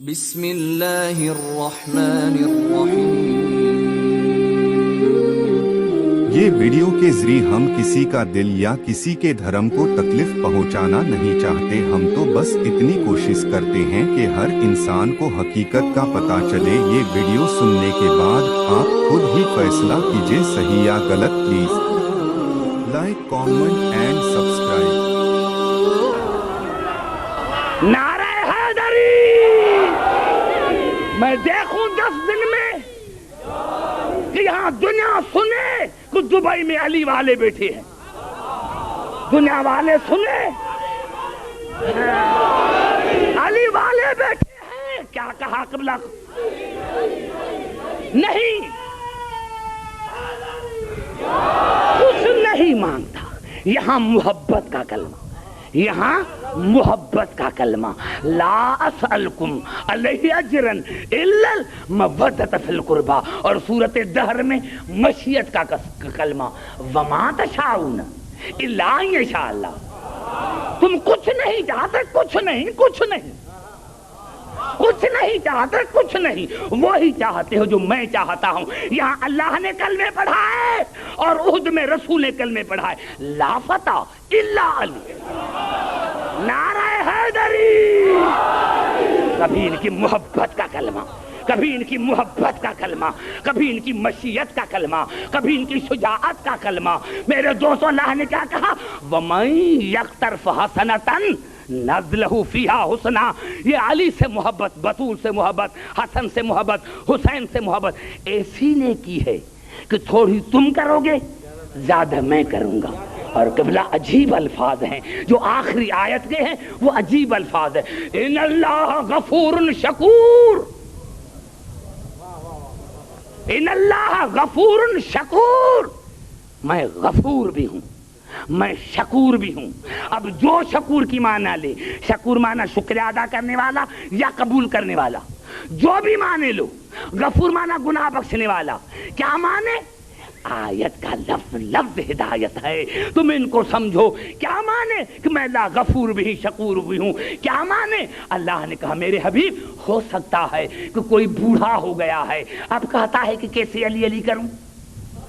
بسم اللہ الرحمن الرحیم۔ یہ ویڈیو کے ذریعے ہم کسی کا دل یا کسی کے دھرم کو تکلیف پہنچانا نہیں چاہتے، ہم تو بس اتنی کوشش کرتے ہیں کہ ہر انسان کو حقیقت کا پتہ چلے۔ یہ ویڈیو سننے کے بعد آپ خود ہی فیصلہ کیجئے صحیح یا غلط۔ Please like, comment and subscribe. نعرہ حیدری میں دیکھوں 10 دن میں کہ یہاں دنیا سنے کہ دبئی میں علی والے بیٹھے ہیں، دنیا والے سنے علی والے بیٹھے ہیں۔ کیا کہا قبلہ؟ نہیں، کچھ نہیں مانگتا۔ یہاں محبت کا کلمہ، یہاں محبت کا کلمہ، لا اسألکم علیہ اجرا الا المودۃ فی القربى، اور سورۃ الدہر میں مشیت کا کلمہ، وما تشاءون الا ان یشاء اللہ۔ تم کچھ نہیں چاہتے، کچھ نہیں، کچھ نہیں، کچھ نہیں چاہتے، کچھ نہیں، وہی چاہتے ہو جو میں چاہتا ہوں۔ یہاں اللہ نے کلمے پڑھائے اور احد میں رسول نے کلمے پڑھائے، لا فتح الا علی، نعرہ حیدری۔ کبھی ان کی محبت کا کلمہ، کبھی ان کی محبت کا کلمہ، کبھی ان کی مشیت کا کلمہ، کبھی ان کی شجاعت کا کلمہ۔ میرے دوستوں، اللہ نے کیا کہا؟ وَمَن يَقْتَرْفْ حَسَنَةً نَزْلَهُ فِيهَا حُسْنًا۔ یہ علی سے محبت، بطول سے محبت، حسن سے محبت، حسین سے محبت ایسی نے کی ہے کہ تھوڑی تم کرو گے، زیادہ میں کروں گا۔ اور قبلہ عجیب الفاظ ہیں جو آخری آیت کے ہیں، وہ عجیب الفاظ ہیں، ان اللہ غفور شکور، ان اللہ غفور شکور۔ میں غفور بھی ہوں، میں شکور بھی ہوں۔ اب جو شکور کی معنی لے، شکور معنی شکریہ ادا کرنے والا یا قبول کرنے والا، جو بھی معنی لو۔ غفور معنی گناہ بخشنے والا، کیا معنی؟ آیت کا لفظ لفظ ہدایت ہے، تم ان کو سمجھو۔ کیا مانے کہ میں اللہ غفور بھی شکور بھی ہوں؟ کیا مانے؟ اللہ نے کہا میرے حبیب، ہو سکتا ہے کہ کوئی بوڑھا ہو گیا ہے، اب کہتا ہے کہ کیسے علی علی کروں،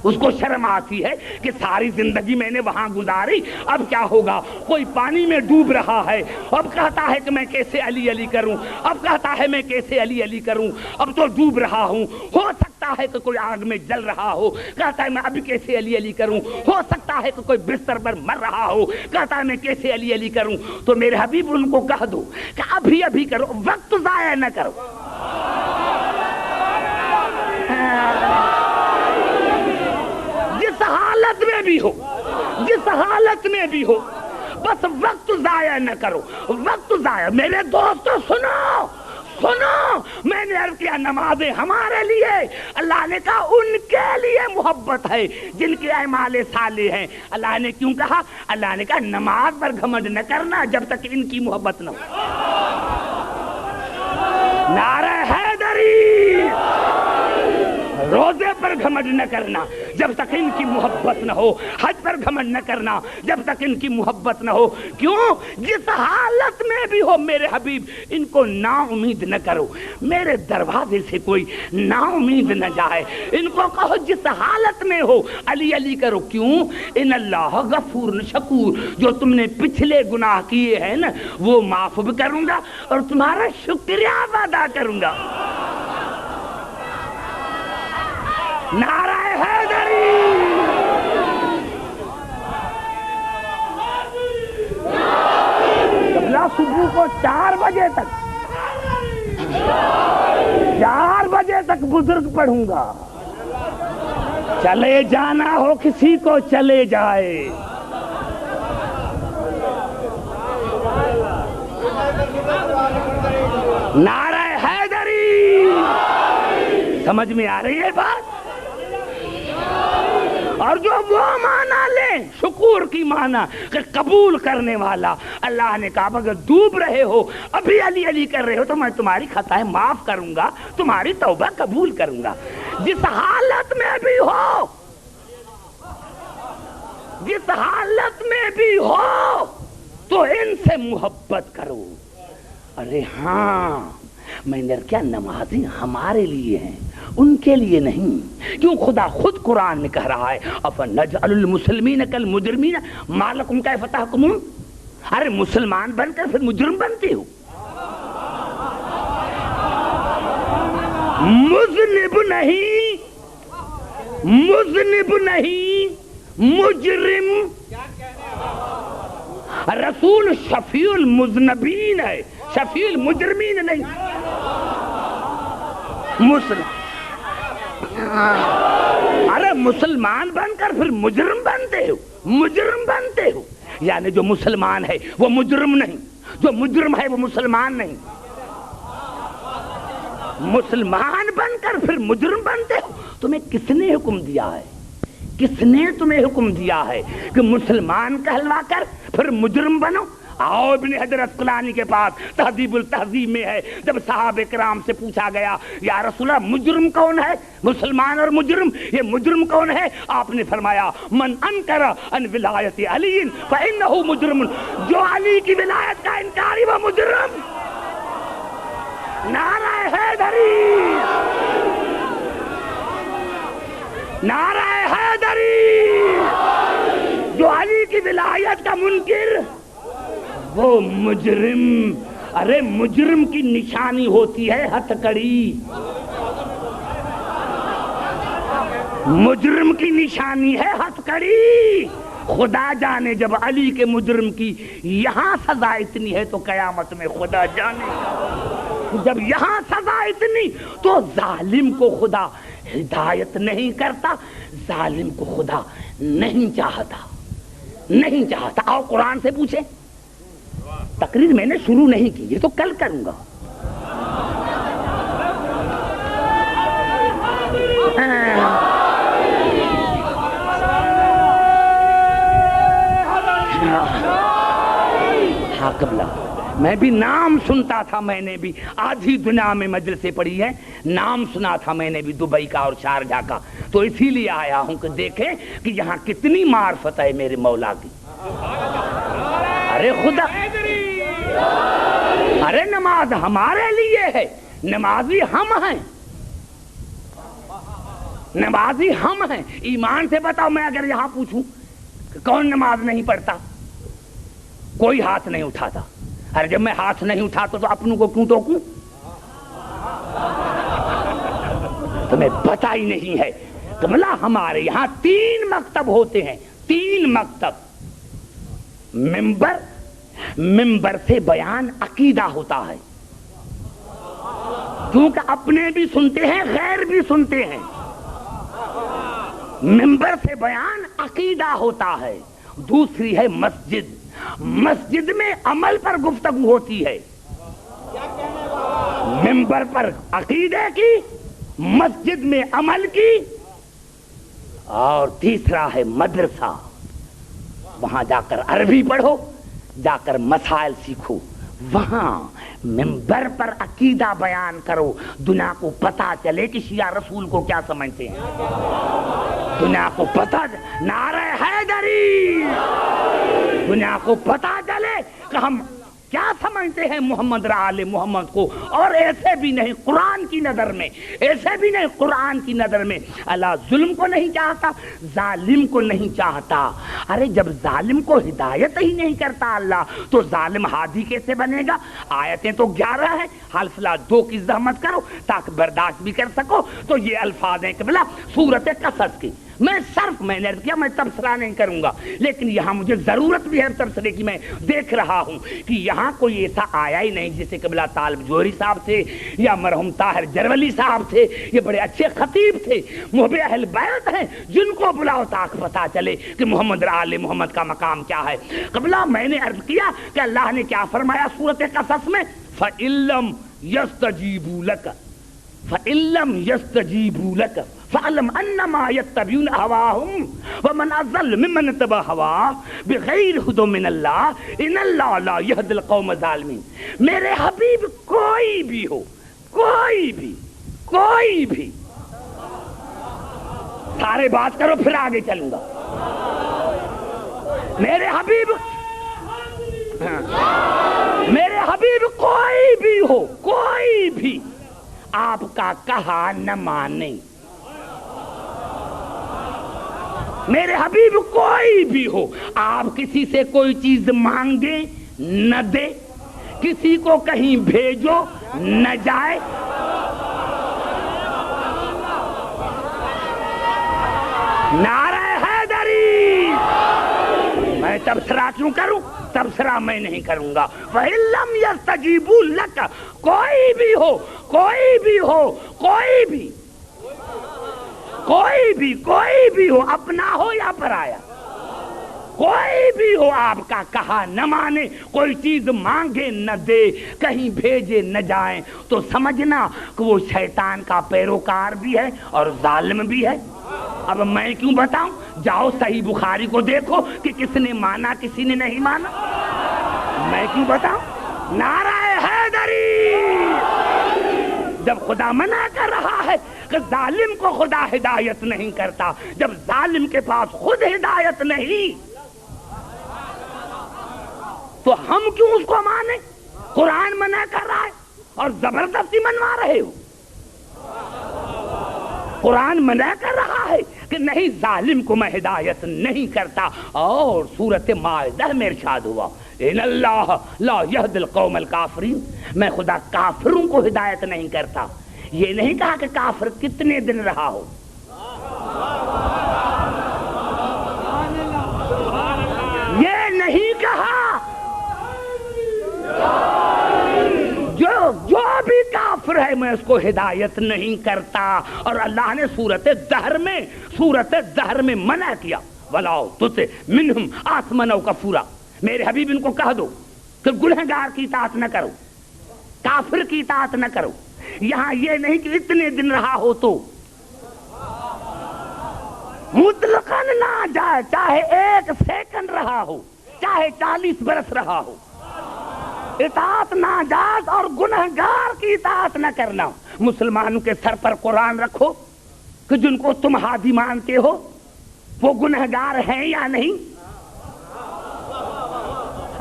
اس کو شرم آتی ہے کہ ساری زندگی میں نے وہاں گزاری، اب کیا ہوگا؟ کوئی پانی میں ڈوب رہا ہے، اب کہتا ہے کہ میں کیسے علی علی کروں، اب کہتا ہے میں کیسے علی علی کروں، اب تو ڈوب رہا ہوں۔ ہو سکتا ہے کہ کوئی آگ میں جل رہا ہو، کہتا ہے میں ابھی کیسے علی علی کروں۔ ہو سکتا ہے کہ کوئی بستر پر مر رہا ہو، کہتا ہے میں کیسے علی علی کروں۔ تو میرے حبیب ان کو کہہ دو کہ ابھی ابھی کرو، وقت ضائع نہ کرو۔ جس حالت میں بھی ہو، جس حالت میں بھی ہو، بس وقت ضائع نہ کرو، وقت ضائع۔ میرے دوستو سنو، سنو، میں نے عرض کیا نمازیں ہمارے لیے، اللہ نے کہا ان کے لیے محبت ہے جن کے اعمال صالح ہیں۔ اللہ نے کیوں کہا؟ اللہ نے کہا نماز پر گھمنڈ نہ کرنا جب تک ان کی محبت نہ ہو۔ نعرہ حیدری، روزے پر گھمنڈ نہ کرنا جب تک ان کی محبت نہ ہو، حج پر گھمنڈ نہ کرنا جب تک ان کی محبت نہ ہو۔ کیوں؟ جس حالت میں بھی ہو میرے حبیب، ان کو نا امید نہ کرو، میرے دروازے سے کوئی نا امید نہ جائے۔ ان کو کہو جس حالت میں ہو علی علی کرو۔ کیوں؟ ان اللہ غفور شکور، جو تم نے پچھلے گناہ کیے ہیں نا وہ معاف بھی کروں گا اور تمہارا شکریہ ادا کروں گا۔ نعرہ حیدری۔ قبلہ صبح کو 4 بجے تک، 4 بجے تک بزرگ پڑھوں گا۔ چلے جانا ہو کسی کو چلے جائے، نعرہ حیدری۔ سمجھ میں آ رہی ہے بات؟ اور جو وہ معنی لے شکور کی معنی کہ قبول کرنے والا، اللہ نے کہا اگر ڈوب رہے ہو، ابھی علی علی کر رہے ہو تو میں تمہاری خطائیں معاف کروں گا، تمہاری توبہ قبول کروں گا۔ جس حالت میں بھی ہو، جس حالت میں بھی ہو تو ان سے محبت کرو۔ ارے ہاں، میں نے کیا نمازیں ہمارے لیے ہیں ان کے لیے نہیں؟ کیوں خدا خود قرآن میں کہہ رہا ہے افنجعل المسلمین کالمجرمین ما لکم کیف تحکمون؟ ارے مسلمان بن کر پھر مجرم بنتے ہو؟ مذنب نہیں، مذنب نہیں، مجرم۔ رسول شفیع المذنبین ہے، شفیع المجرمین نہیں۔ ارے مسلمان بن کر پھر مجرم بنتے ہو، مجرم بنتے ہو، یعنی جو مسلمان ہے وہ مجرم نہیں، جو مجرم ہے وہ مسلمان نہیں۔ مسلمان بن کر پھر مجرم بنتے ہو؟ تمہیں کس نے حکم دیا ہے؟ کس نے تمہیں حکم دیا ہے کہ مسلمان کہلوا کر پھر مجرم بنو؟ آؤ ابن حجر اسقلانی کے پاس تہذیب التہذیب میں ہے، جب صحابہ کرام سے پوچھا گیا یا رسول اللہ مجرم کون ہے؟ مسلمان اور مجرم، یہ مجرم کون ہے؟ آپ نے فرمایا من انکر ان ولایت علی فانہ مجرم، جو علی کی ولایت کا انکاری وہ مجرم۔ نعرہ حیدری، نعرہ حیدری، جو علی کی ولایت کا منکر وہ مجرم۔ ارے مجرم کی نشانی ہوتی ہے ہتھکڑی، مجرم کی نشانی ہے ہتھکڑی۔ خدا جانے جب علی کے مجرم کی یہاں سزا اتنی ہے تو قیامت میں خدا جانے جب یہاں سزا اتنی تو ظالم کو خدا ہدایت نہیں کرتا، ظالم کو خدا نہیں چاہتا، نہیں چاہتا۔ آؤ قرآن سے پوچھیں۔ تقریر میں نے شروع نہیں کی، یہ تو کل کروں گا۔ ہاں قبلہ، میں بھی نام سنتا تھا، میں نے بھی آدھی دنیا میں مجلسیں پڑھی ہیں، نام سنا تھا میں نے بھی دبئی کا اور شارجہ کا، تو اسی لیے آیا ہوں کہ دیکھیں کہ یہاں کتنی معرفت ہے میرے مولا کی۔ ارے خدا، ارے نماز ہمارے لیے ہے، نمازی ہم ہیں، نمازی ہم ہیں۔ ایمان سے بتاؤ، میں اگر یہاں پوچھوں کہ کون نماز نہیں پڑھتا، کوئی ہاتھ نہیں اٹھاتا۔ ارے جب میں ہاتھ نہیں اٹھاتا تو اپنوں کو کیوں ٹوکوں؟ تمہیں پتہ ہی نہیں ہے کملا، ہمارے یہاں 3 مکتب ہوتے ہیں، 3 مکتب۔ ممبر سے بیان عقیدہ ہوتا ہے، کیونکہ اپنے بھی سنتے ہیں غیر بھی سنتے ہیں۔ ممبر سے بیان عقیدہ ہوتا ہے۔ دوسری ہے مسجد، مسجد میں عمل پر گفتگو ہوتی ہے، ممبر پر عقیدے کی، مسجد میں عمل کی۔ اور تیسرا ہے مدرسہ، وہاں جا کر عربی پڑھو، جا کر مسائل سیکھو، وہاں منبر پر عقیدہ بیان کرو، دنیا کو پتا چلے کہ شیعہ رسول کو کیا سمجھتے ہیں، دنیا کو پتا، نعرہ حیدری، دنیا کو پتا چلے کہ ہم کیا سمجھتے ہیں محمد آل محمد کو۔ اور ایسے بھی نہیں قرآن کی نظر میں، ایسے بھی نہیں قرآن کی نظر میں اللہ ظلم کو نہیں چاہتا، ظالم کو نہیں چاہتا۔ ارے جب ظالم کو ہدایت ہی نہیں کرتا اللہ، تو ظالم ہادی کیسے بنے گا؟ آیتیں تو 11 ہیں، حلفلا 2 کی زحمت کرو تاکہ برداشت بھی کر سکو۔ تو یہ الفاظ ہیں قبلہ سورۃ قصص کی۔ میں نے کیا میں تبصرہ نہیں کروں گا، لیکن یہاں مجھے ضرورت بھی ہے تبصرے کی۔ میں دیکھ رہا ہوں کہ یہاں کوئی ایسا آیا ہی نہیں جیسے قبلہ طالب جوہری صاحب تھے یا مرحوم طاہر جرولی صاحب تھے، یہ بڑے اچھے خطیب تھے، محب اہل بیت ہیں، جن کو بلاؤ تاکہ پتا چلے کہ محمد آل محمد کا مقام کیا ہے۔ قبلہ میں نے عرض کیا کہ اللہ نے کیا فرمایا سورۃ قصص میں، فَإِلَّمْ يَسْتَجِيبُوا لَكَ فَإِلَّمْ يَسْتَجِيبُوا لَكَ فَعْلَمْ أَنَّمَا يَتَّبِعُونَ أَهْوَاءَهُمْ وَمَنْ أَضَلُّ مِمَّنِ اتَّبَعَ هَوَاهُ بِغَيْرِ هُدًى مِنَ اللَّهِ إِنَّ اللَّهَ لَا يَهْدِي الْقَوْمَ الظَّالِمِينَ۔ میرے حبیب کوئی بھی ہو، کوئی بھی سارے بات کرو پھر آگے چلوں گا۔ میرے حبیب حبیب کوئی بھی ہو، کوئی بھی آپ کا کہا نہ مانے، میرے حبیب کوئی بھی ہو، آپ کسی سے کوئی چیز مانگے نہ دے، کسی کو کہیں بھیجو نہ جائے، نعرہ حیدری، میں تبصرہ کیوں کروں؟ تبصرہ میں نہیں کروں گا۔ وَإِن لَّمْ يَسْتَجِيبُوا لَكَ، کوئی بھی ہو، کوئی بھی ہو، کوئی بھی، کوئی بھی، کوئی بھی ہو، اپنا ہو یا پرایا، کوئی بھی ہو آپ کا کہا نہ مانے، کوئی چیز مانگے نہ دے، کہیں بھیجے نہ جائیں، تو سمجھنا کہ وہ شیطان کا پیروکار بھی ہے اور ظالم بھی ہے۔ اب میں کیوں بتاؤں؟ جاؤ صحیح بخاری کو دیکھو کہ کس نے مانا کسی نے نہیں مانا، میں کیوں بتاؤں؟ نعرہ حیدری! جب خدا منع کر رہا ہے کہ ظالم کو خدا ہدایت نہیں کرتا، جب ظالم کے پاس خود ہدایت نہیں، تو ہم کیوں اس کو مانیں؟ قرآن منع کر رہا ہے اور زبردستی منوا رہے ہو۔ قرآن منع کر رہا ہے کہ نہیں، ظالم کو میں ہدایت نہیں کرتا، اور سورۃ مائدہ میں ارشاد ہوا ان اللہ لا یہدی القوم الکافرین، میں خدا کافروں کو ہدایت نہیں کرتا۔ یہ نہیں کہا کہ کافر کتنے دن رہا ہو، یہ نہیں کہا، جو بھی کافر ہے میں اس کو ہدایت نہیں کرتا۔ اور اللہ نے سورۃ دہر میں منع کیا، وَلَا تُطِعْ مِنْهُمْ آثِمًا أَوْ كَفُورًا، میرے حبیب ان کو کہہ دو کہ گنہگار کی اطاعت نہ کرو، کافر کی اطاعت نہ کرو۔ یہاں یہ نہیں کہ اتنے دن رہا ہو تو مطلقاً نہ جائے، چاہے 1 سیکنڈ رہا ہو، چاہے 40 برس رہا ہو، اطاعت ناجائز اور گنہگار کی اطاعت نہ کرنا۔ مسلمانوں کے سر پر قرآن رکھو کہ جن کو تم ہادی مانتے ہو وہ گنہگار ہیں یا نہیں؟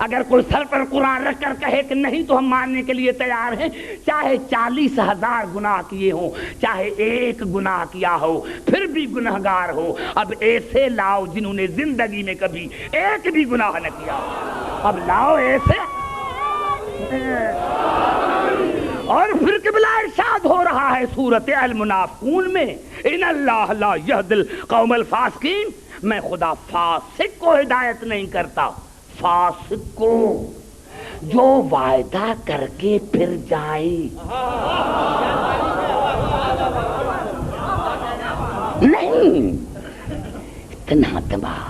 اگر کوئی سر پر قرآن رکھ کر کہے کہ نہیں تو ہم ماننے کے لیے تیار ہیں، چاہے 40,000 گناہ کیے ہوں، چاہے 1 گناہ کیا ہو، پھر بھی گنہگار ہو۔ اب ایسے لاؤ جنہوں نے زندگی میں کبھی 1 بھی گناہ نہ کیا، اب لاؤ ایسے۔ اور پھر قبلہ ارشاد ہو رہا ہے سورۃ المنافقون میں ان اللہ لا یہدی القوم الفاسقین، میں خدا فاسق کو ہدایت نہیں کرتا۔ فاسق کو جو وعدہ کر کے پھر جائے، نہیں اتنا دماغ،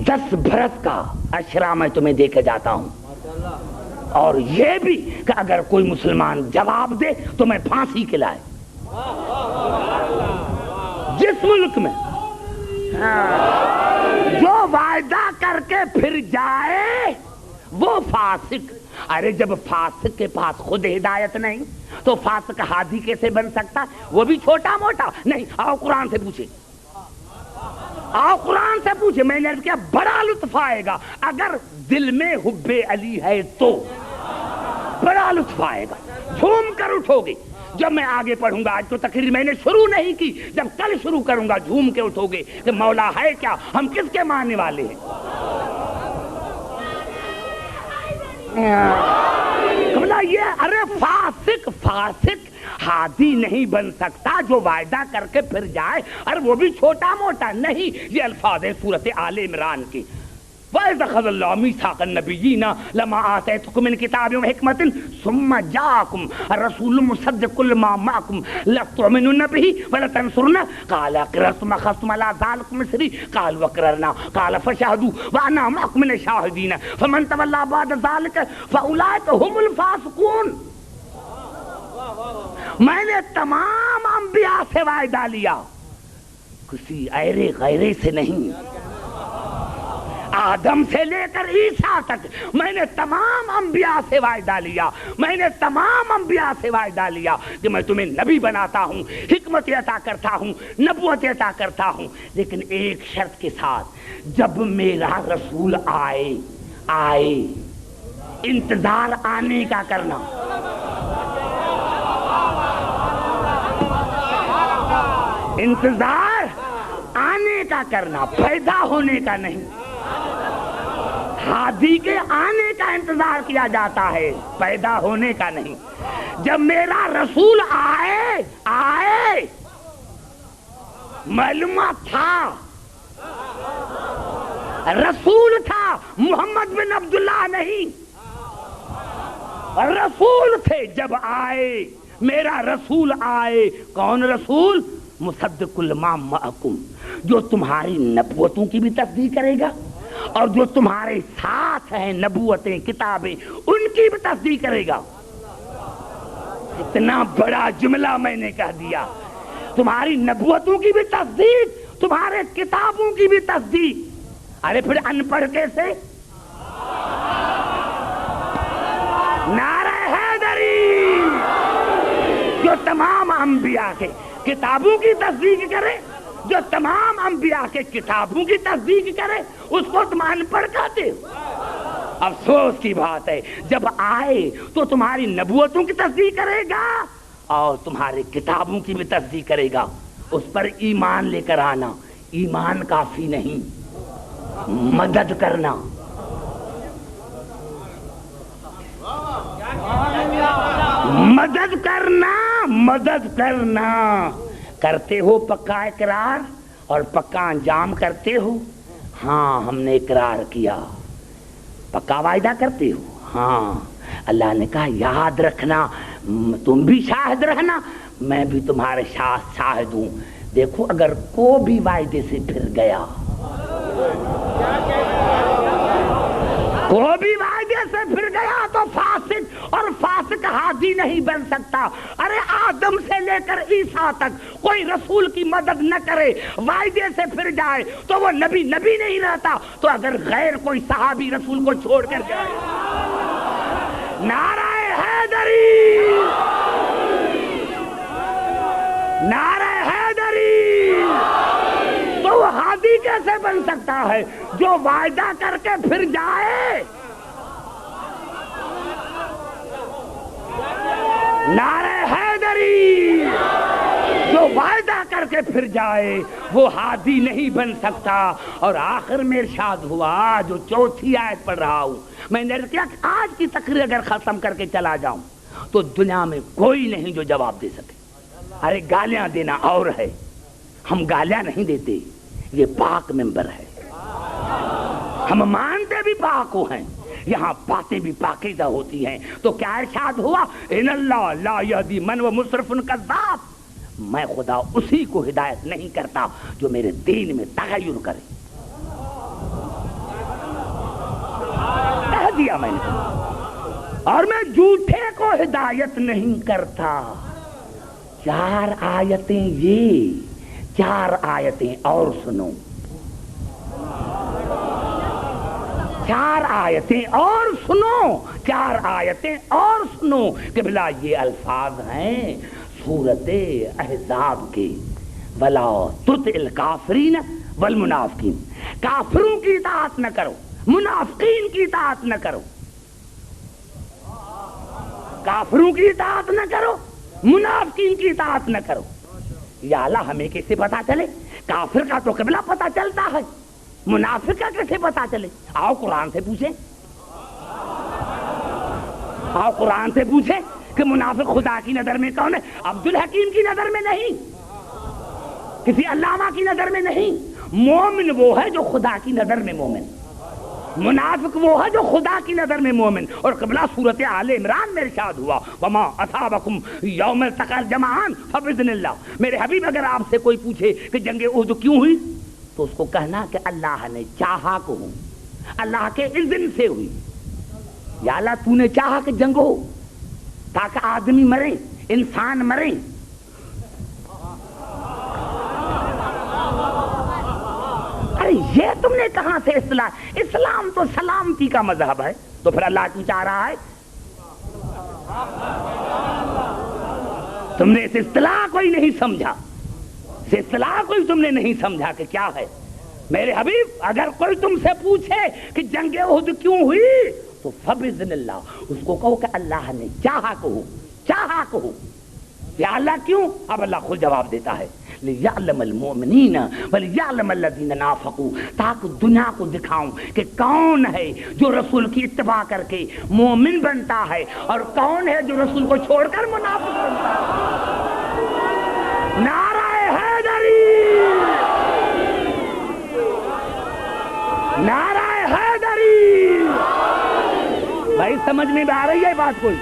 10 برس کا اشرا میں تمہیں دے کے جاتا ہوں، اور یہ بھی کہ اگر کوئی مسلمان جواب دے تو میں پھانسی کھلائے جس ملک میں، جو وعدہ کر کے پھر جائے وہ فاسق۔ ارے جب فاسق کے پاس خود ہدایت نہیں تو فاسق ہادی کیسے بن سکتا؟ وہ بھی چھوٹا موٹا نہیں۔ آؤ قرآن سے پوچھے، آؤ قرآن سے پوچھے، میں نے عرض کیا بڑا لطف آئے گا اگر دل میں حب علی ہے تو بڑا لطف آئے گا، جھوم کر اٹھو گے۔ جب میں آگے پڑھوں گا، آج تو تقریر میں نے شروع نہیں کی، جب کل شروع کروں گا جھوم کے اٹھو گے کہ مولا ہے کیا، ہم کس کے ماننے والے ہیں۔ یہ ارے فاسق ہادی نہیں بن سکتا جو وعدہ کر کے پھر جائے، اور وہ بھی چھوٹا موٹا نہیں۔ یہ الفاظ ہے سورۃ آل عمران کی، وَإِذْ أَخَذَ اللَّهُ مِيثَاقَ النَّبِيِّينَ لَمَا آتَيْتُكُم مِّن كِتَابٍ وَحِكْمَةٍ ثُمَّ جَاءَكُمْ رَسُولٌ مُّصَدِّقٌ لِّمَا مَعَكُمْ لَتُؤْمِنُنَّ بِهِ وَلَتَنصُرُنَّهُ قَالَ أَقْرَرْتُمْ وَأَخَذْتُمْ عَلَىٰ ذَٰلِكُمْ إِصْرِي قَالُوا أَقْرَرْنَا قَالَ فَاشْهَدُوا وَأَنَا مَعَكُمْ مِنَ الشَّاهِدِينَ فَمَن تَوَلَّىٰ بَعْدَ ذَٰلِكَ فَأُولَٰئِكَ هُمُ الْفَاسِقُونَ۔ میں نے تمام انبیاء سے وعدہ لیا، کسی ایرے غیرے سے نہیں، آدم سے لے کر عیسیٰ تک میں نے تمام انبیاء سے وعدہ لیا، میں نے تمام انبیاء سے وعدہ لیا کہ میں تمہیں نبی بناتا ہوں، حکمت عطا کرتا ہوں، نبوت عطا کرتا ہوں، لیکن ایک شرط کے ساتھ، جب میرا رسول آئے انتظار آنے کا کرنا، انتظار آنے کا کرنا، پیدا ہونے کا نہیں۔ ہادی کے آنے کا انتظار کیا جاتا ہے، پیدا ہونے کا نہیں۔ جب میرا رسول آئے معلومات تھا، رسول تھا، محمد بن عبداللہ نہیں، رسول تھے۔ جب آئے میرا رسول آئے، کون رسول؟ مصدق لما معکم، جو تمہاری نبوتوں کی بھی تصدیق کرے گا اور جو تمہارے ساتھ ہیں نبوتیں کتابیں ان کی بھی تصدیق کرے گا۔ اتنا بڑا جملہ میں نے کہہ دیا، تمہاری نبوتوں کی بھی تصدیق، تمہارے کتابوں کی بھی تصدیق۔ ارے پھر ان پڑھ کیسے؟ نعرہ حیدری، جو تمام انبیاء کے کتابوں کی تصدیق کرے، جو تمام انبیاء کے کتابوں کی تصدیق کرے، اس کو تم ان پڑھ کہتے ہو۔ افسوس کی بات ہے، جب آئے تو تمہاری نبوتوں کی تصدیق کرے گا اور تمہاری کتابوں کی بھی تصدیق کرے گا۔ اس پر ایمان لے کر آنا، ایمان کافی نہیں، مدد کرنا۔ مدد کرنا، مدد کرنا۔ کرتے ہو پکا اقرار اور پکا انجام کرتے ہو؟ ہاں ہم نے اقرار کیا۔ پکا وعدہ کرتے ہو؟ ہاں۔ اللہ نے کہا یاد رکھنا، تم بھی شاہد رہنا، میں بھی تمہارے ساتھ شاہد ہوں۔ دیکھو اگر کو بھی وعدے سے پھر گیا، وہ بھی وعدے سے پھر گیا تو فاسق، اور فاسق ہادی نہیں بن سکتا۔ ارے آدم سے لے کر عیسیٰ تک کوئی رسول کی مدد نہ کرے، وعدے سے پھر جائے تو وہ نبی نہیں رہتا۔ تو اگر غیر کوئی صحابی رسول کو چھوڑ کر جائے، نعرہ حیدری، نعرہ حیدری، تو وہ ہادی کیسے بن سکتا ہے جو وعدہ کر کے پھر جائے؟ نعرہ حیدری، جو وعدہ کر کے پھر جائے وہ ہادی نہیں بن سکتا۔ اور آخر میں ارشاد ہوا، جو چوتھی آیت پڑھ رہا ہوں میں نے کیا، آج کی تقریر اگر ختم کر کے چلا جاؤں تو دنیا میں کوئی نہیں جو جواب دے سکے۔ ارے گالیاں دینا اور ہے، ہم گالیاں نہیں دیتے، یہ پاک ممبر ہے، ہم مانتے بھی پاک ہو ہیں، یہاں باتیں بھی پاکیزہ ہوتی ہیں۔ تو کیا ارشاد ہوا، ان اللہ لا یہدی من و مسرف کذاب، میں خدا اسی کو ہدایت نہیں کرتا جو میرے دین میں تغیر کرے۔ کہہ دیا میں نے، اور میں جھوٹے کو ہدایت نہیں کرتا۔ چار آیتیں یہ، چار آیتیں اور سنو، چار آیتیں اور سنو، چار آیتیں اور سنو کہ بلا یہ الفاظ ہیں سورت احزاب کے، ولا تطع الکافرین والمنافقین، کافروں کی اطاعت نہ کرو، منافقین کی اطاعت نہ کرو، کافروں کی اطاعت نہ کرو، منافقین کی اطاعت نہ کرو۔ یا اللہ ہمیں کیسے پتا چلے؟ کافر کا تو قبلہ پتا چلتا ہے، منافق کا کیسے پتا چلے؟ آؤ قرآن سے پوچھیں، آؤ قرآن سے پوچھیں کہ منافق خدا کی نظر میں کون ہے؟ عبدالحکیم کی نظر میں نہیں، کسی علامہ کی نظر میں نہیں۔ مومن وہ ہے جو خدا کی نظر میں مومن، منافق وہ ہے جو خدا کی نظر میں مومن۔ اور قبلہ سورت آل عمران میں ارشاد ہوا، وما اصابکم یوم التقى الجمعان فباذن اللہ۔ میرے حبیب اگر آپ سے کوئی پوچھے کہ جنگ احد کیوں ہوئی تو اس کو کہنا کہ اللہ نے چاہا کو ہوں، اللہ کے اذن سے ہوئی۔ یا اللہ تو نے چاہا کہ جنگ ہو تاکہ آدمی مرے، انسان مرے۔ ارے یہ تم نے کہاں سے اصلاح؟ اسلام تو سلامتی کا مذہب ہے، تو پھر اللہ کیوں چاہ رہا ہے؟ تم نے اس اصطلاح کو ہی نہیں سمجھا، اس اصطلاح کو ہی تم نے نہیں سمجھا کہ کیا ہے۔ میرے حبیب اگر کوئی تم سے پوچھے کہ جنگ احد کیوں ہوئی تو فبإذن اللہ اس کو کہو کہ اللہ نے چاہا کہو. یا اللہ کیوں؟ اب اللہ خود جواب دیتا ہے لِيَعْلَمَ الْمُؤْمِنِينَ وَلِيَعْلَمَ الَّذِينَ نَافَقُوا، تاکہ دنیا کو دکھاؤں کہ کون ہے جو رسول کی اتباع کر کے مومن بنتا ہے اور کون ہے جو رسول کو چھوڑ کر منافق بنتا ہے. نعرہ حیدری، نعرہ حیدری. بھائی سمجھ میں آ رہی ہے بات کوئی؟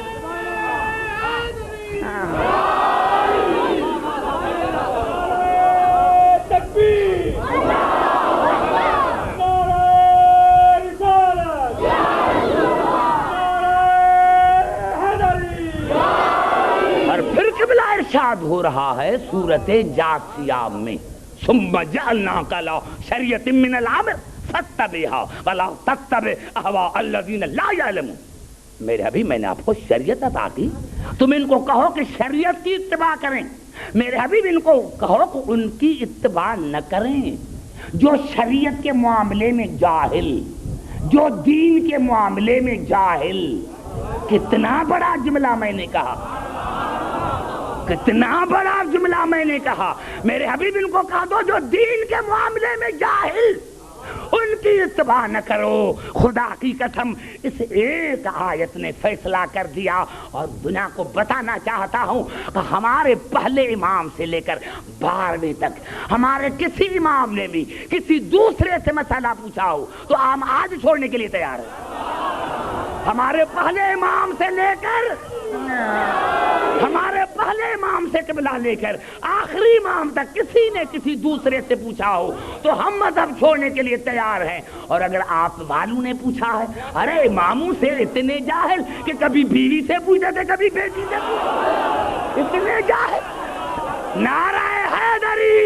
ارشاد ہو رہا ہے سورت جاثیہ میں ثم جعلناک علی شریعۃ من الامر فاتبعها ولا تتبع اهواء الذین لا یعلمون. میرے ابھی میں نے آپ کو شریعت عطا کی، تم ان کو کہو کہ شریعت کی اتباع کریں. میرے حبیب ان کو کہو کہ ان کی اتباع نہ کریں. جو شریعت کے معاملے میں جاہل، جو دین کے معاملے میں جاہل. کتنا بڑا جملہ میں نے کہا، کتنا بڑا جملہ میں نے کہا. میرے حبیب ان کو کہا دو جو دین کے معاملے میں جاہل، ان کی اتباع نہ کرو. خدا کی قسم اس ایک آیت نے فیصلہ کر دیا. اور دنیا کو بتانا چاہتا ہوں کہ ہمارے پہلے امام سے لے کر 12ویں تک ہمارے کسی امام نے بھی کسی دوسرے سے مسئلہ پوچھا ہو تو ہم آج چھوڑنے کے لیے تیار ہیں. ہمارے پہلے امام سے لے کر، ہمارے پہلے امام سے قبلہ لے کر آخری امام تک کسی نے کسی دوسرے سے پوچھا ہو تو ہم مذہب چھوڑنے کے لیے تیار ہیں. اور اگر آپ والوں نے پوچھا ہے، ارے اماموں سے اتنے جاہل کہ کبھی بیوی سے پوچھتے تھے کبھی بیٹی سے پوچھتے، اتنے جاہل. نعرہ حیدری.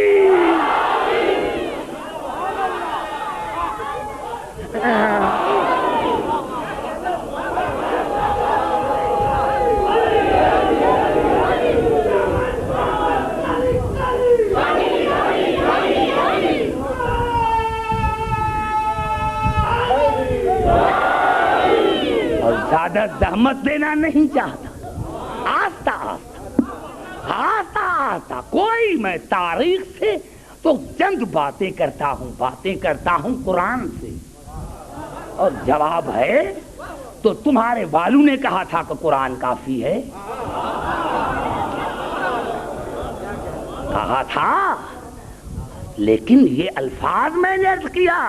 زیادہ زحمت دینا نہیں چاہتا، آہستہ آہستہ کوئی میں تاریخ سے تو چند باتیں کرتا ہوں قرآن سے. اور جواب ہے تو تمہارے والوں نے کہا تھا کہ قرآن کافی ہے، کہا تھا، لیکن یہ الفاظ میں نے عرض کیا.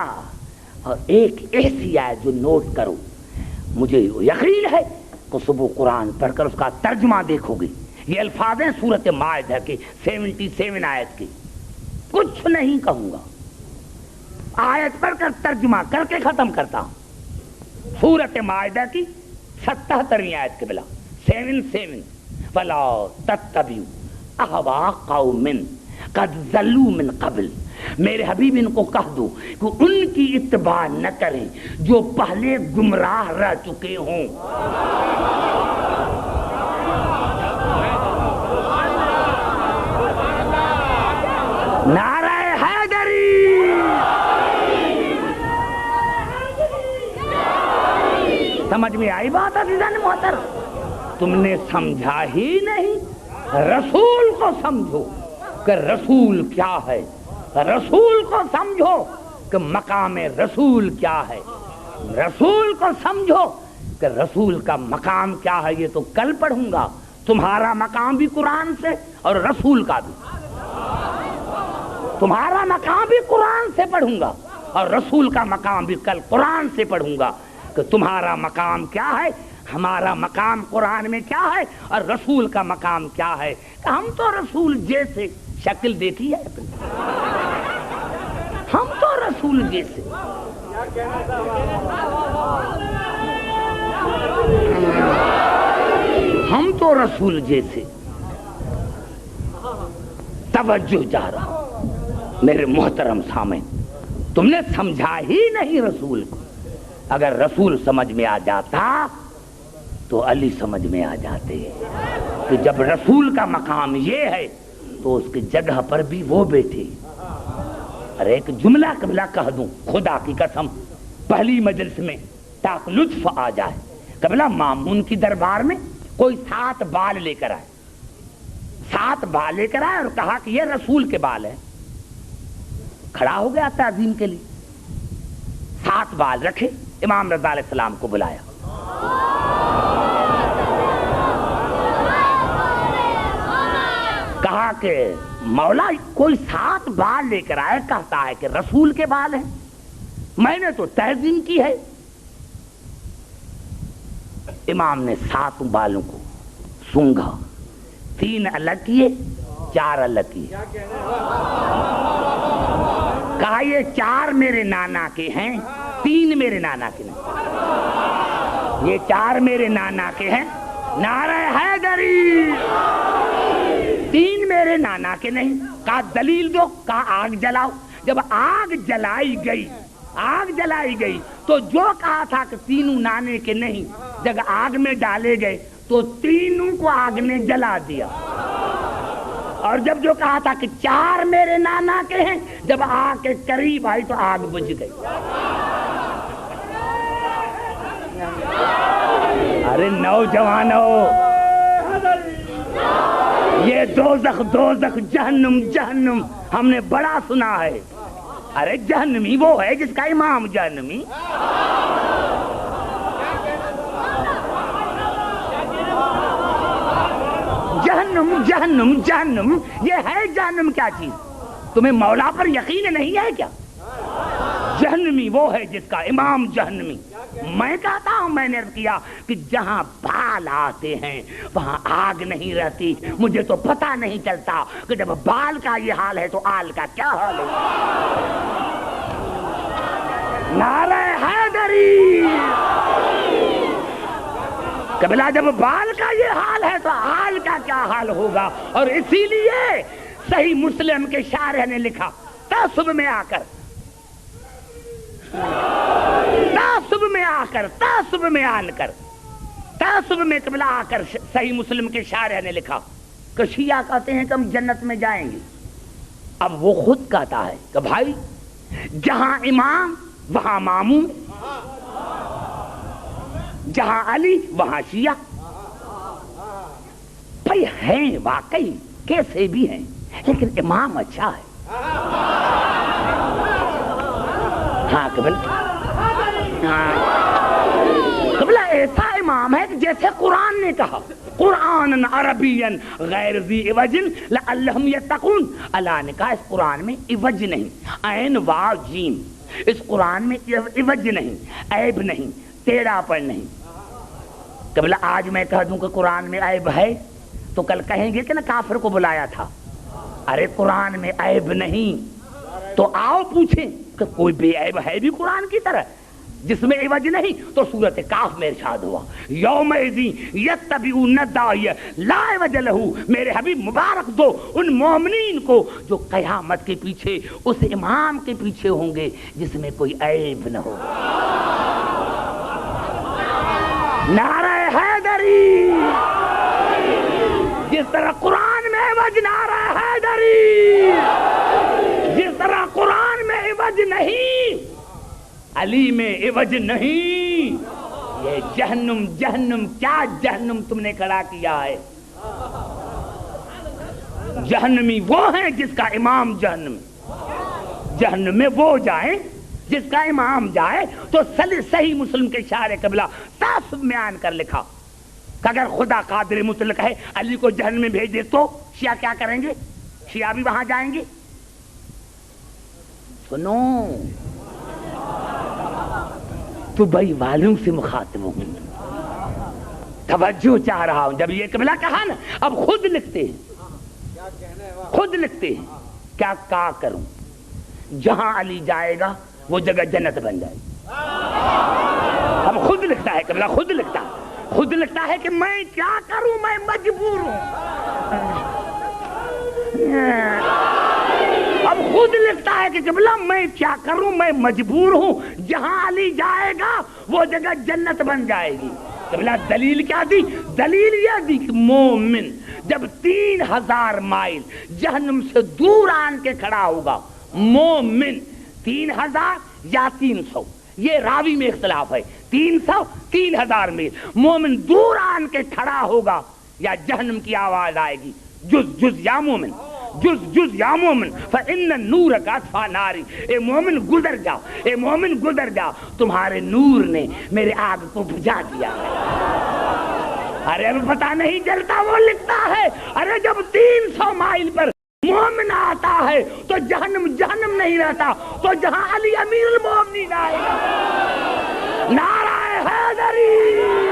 اور ایک ایسی آیت جو نوٹ کرو، مجھے یقین ہے کہ صبح قرآن پڑھ کر اس کا ترجمہ دیکھو گے. یہ الفاظ ہیں سورۃ مائدہ کے 77 آیت کے. کچھ نہیں کہوں گا، آیت پڑھ کر ترجمہ کر کے ختم کرتا ہوں. سورۃ مائدہ کی 77ویں آیت کے بلا 77 ولا تتبعوا اهواء قوم قد ضلوا من قبل. میرے حبیب ان کو کہہ دو کہ ان کی اتباع نہ کریں جو پہلے گمراہ رہ چکے ہوں. نعرہ حیدری. سمجھ میں آئی بات عزیزان محترم؟ تم نے سمجھا ہی نہیں. رسول کو سمجھو کہ رسول کیا ہے، رسول کو سمجھو کہ مقام رسول کیا ہے، رسول کو سمجھو کہ رسول کا مقام کیا ہے. یہ تو کل پڑھوں گا. تمہارا مقام بھی قرآن سے اور رسول کا بھی. تمہارا مقام بھی قرآن سے پڑھوں گا اور رسول کا مقام بھی کل قرآن سے پڑھوں گا کہ تمہارا مقام کیا ہے، ہمارا مقام قرآن میں کیا ہے اور رسول کا مقام کیا ہے. کہ ہم تو رسول جیسے شکل دیکھی ہے، ہم تو رسول جیسے. ہم تو رسول جیسے. توجہ جا رہا میرے محترم سامعین، تم نے سمجھا ہی نہیں رسول کو. اگر رسول سمجھ میں آ جاتا تو علی سمجھ میں آ جاتے کہ جب رسول کا مقام یہ ہے تو اس کی جگہ پر بھی وہ بیٹھے. اور ایک جملہ قبلہ کہہ دوں، خدا کی قسم پہلی مجلس میں تاکہ لطف آ جائے. قبلہ مامون کی دربار میں کوئی 7 بال لے کر آئے, 7 بال لے کر آئے اور کہا کہ یہ رسول کے بال ہیں. کھڑا ہو گیا تعظیم کے لیے, 7 بال رکھے, امام رضا علیہ السلام کو بلایا. کہا کہ مولا کوئی 7 بال لے کر آئے, کہتا ہے کہ رسول کے بال ہیں, میں نے تو تعظیم کی ہے. امام نے 7 بالوں کو سونگھا, 3 الگ کیے, 4 الگ کیے. کہا یہ 4 میرے نانا کے ہیں, 3 میرے نانا کے نہیں. یہ 4 میرے نانا کے ہیں, نعرہ حیدری. 3 میرے نانا کے نہیں. کہا دلیل دو. کہا آگ جلاؤ. جب آگ جلائی گئی تو جو کہا تھا کہ 3 نانے کے نہیں, جب آگ میں ڈالے گئے تو 3 کو آگ نے جلا دیا. اور جب جو کہا تھا کہ 4 میرے نانا کے ہیں, جب آگ کے قریب آئی تو آگ بجھ گئی. ارے نوجوانوں, یہ دوزخ جہنم ہم نے بڑا سنا ہے. ارے جہنمی وہ ہے جس کا امام جہنمی. جہنم یہ ہے جہنم کیا چیز؟ تمہیں مولا پر یقین نہیں ہے کیا؟ جہنمی وہ ہے جس کا امام جہنمی. میں کہتا ہوں, میں نے کیا کہ جہاں بال آتے ہیں وہاں آگ نہیں رہتی. مجھے تو پتہ نہیں چلتا کہ جب بال کا یہ حال ہے تو آل کا کیا حال ہے. نعرہ حیدری. قبلہ جب بال کا یہ حال ہے تو آل کا کیا حال ہوگا. اور اسی لیے صحیح مسلم کے شارح نے لکھا, تعصب میں قبلہ آ کر صحیح مسلم کے شارح نے لکھا کہ شیعہ کہتے ہیں کہ ہم جنت میں جائیں گے. اب وہ خود کہتا ہے کہ بھائی جہاں امام وہاں مامون, جہاں علی وہاں شیعہ. بھائی ہیں واقعی کیسے بھی ہیں, لیکن امام اچھا ہے. ہاں قبلہ ایسا امام ہے کہ جیسے قرآن نے کہا, قرآن عربین غیر ذی عوج لعلہم یتقون. اللہ نے کہا اس قرآن میں عوج نہیں, عین واو جیم, اس قرآن میں عوج نہیں, عیب نہیں, ٹیڑھا پن نہیں. قبلہ آج میں کہہ دوں کہ قرآن میں عیب ہے تو کل کہیں گے کہ نا کافر کو بلایا تھا. ارے قرآن میں عیب نہیں تو آؤ پوچھیں کہ کوئی بے عیب ہے بھی قرآن کی طرح جس میں عوج نہیں. تو سورۃ کاف میں ارشاد ہوا یومئذ یتبعون الداعی لا عوج لہ. میرے حبیب مبارک دو ان مومنین کو جو قیامت کے پیچھے اس امام کے پیچھے ہوں گے جس میں کوئی عیب نہ ہو. نعرہ حیدری. جس طرح قرآن میں عوج, نعرہ حیدری. جس طرح قرآن میں عوج نہیں, علی میں عوج نہیں. یہ جہنم کیا جہنم تم نے کھڑا کیا ہے. جہنمی وہ ہیں جس کا امام جہنم میں وہ جائیں جس کا امام جائے. تو صحیح مسلم کے شارح قبلہ تعصب بیان کر لکھا کہ اگر خدا قادر مطلق ہے علی کو جہنم میں بھیج دے تو شیعہ کیا کریں گے؟ شیعہ بھی وہاں جائیں گے. سنو دبئی والوں سے مخاطب ہوں, توجہ چاہ رہا ہوں. جب یہ قبلہ کہا نا, اب خود لکھتے ہیں کیا کروں. جہاں علی جائے گا وہ جگہ جنت بن جائے گی. اب خود لکھتا ہے قبلہ, خود لکھتا ہے کہ میں کیا کروں, میں مجبور ہوں. اب خود لکھتا ہے کہ قبلہ میں کیا کروں, میں مجبور ہوں. جہاں علی جائے گا وہ جگہ جنت بن جائے گی. قبلہ دلیل کیا دی؟ دلیل یہ دی کہ مومن جب 3000 مائل جہنم سے دور آن کے کھڑا ہوگا, مومن 3000 یا 300, یہ راوی میں اختلاف ہے, 300 3000 میل. مومن دور آن کے کھڑا ہوگا یا جہنم کی آواز آئے گی جز جز یا مومن, جز جز یا مومن فإن النور کا اطفا ناری. اے مومن گزر جاؤ, اے مومن گزر جاؤ, تمہارے نور نے میرے آگ کو بجھا دیا ہے. ارے اب پتہ نہیں چلتا, وہ لکھتا ہے ارے جب 300 مائل پر مومن آتا ہے تو جہنم جہنم نہیں رہتا, تو جہاں علی امیر المومنین آئے گا. نعرہ حیدری.